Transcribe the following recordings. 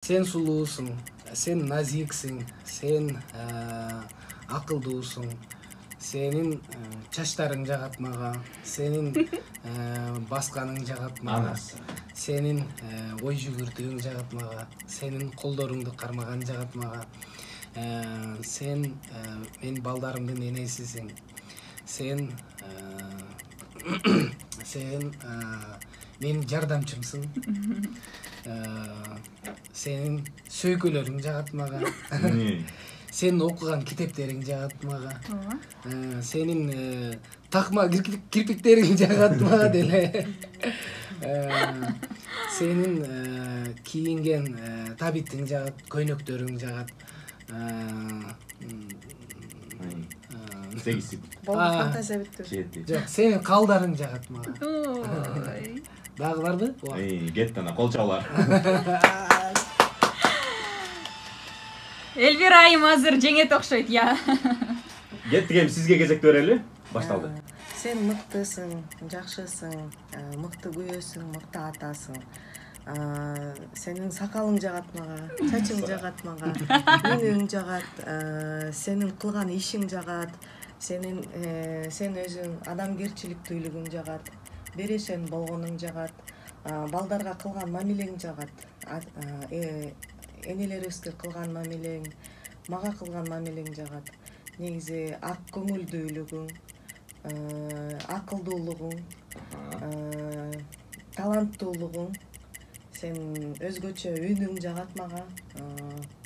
Sen sулуусуң, sen назиксиң, sen акылдуусуң, senin çaşlarың жагат мага, senin басканың жагат мага, senin ой жүгүртүгүң жагат мага, senin колдоруңду кармаган жагат мага, sen мен балдарымдын энесисиң, sen менин жардамчымсың, senin сөйкөлөрүң жагат мага. Senin okugan kitapların жагат мага. Senin takma kirpiklerin жагат мага деле. Senin kiyinген табиттиң жагат, көйнөктөрүң жагат. Болду фантазия бүттү. Жок, senin калдарың жагат мага. Дагы барбы? Кеттана кол чабалар. Элвира айым азыр жеңет окшойт, я. Кеттик, эми сизге кезек берели. Башталды. Сен мыктысың, жакшысың, мыкты күйөөсүң, мыкты атасың. Сенин сакалың жагат мага, чачың жагат мага, үйүң жагат, сенин кылган ишиң жагат, сен өзүң адамгерчиликтүүлүгүң жагат, берешен болгонуң жагат, балдарга кылган мамилең жагат, энелерибизге кылган мамилең, мага кылган мамилең жагат. Негизи ак көңүлдүүлүгүң, акылдуулугуң, таланттуулугуң, сен өзгөчө үнүң жагат мага,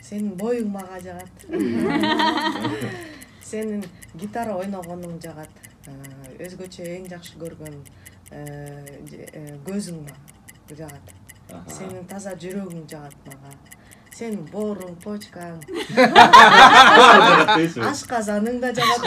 сенин боюң мага жагат. Сенин гитара ойногонуң жагат. Өзгөчө эң жакшы көргөн көзүң мага жагат. Сенин таза жүрөгүң жагат мага. Сен бооруң, почкаң, ашказаның да жагат.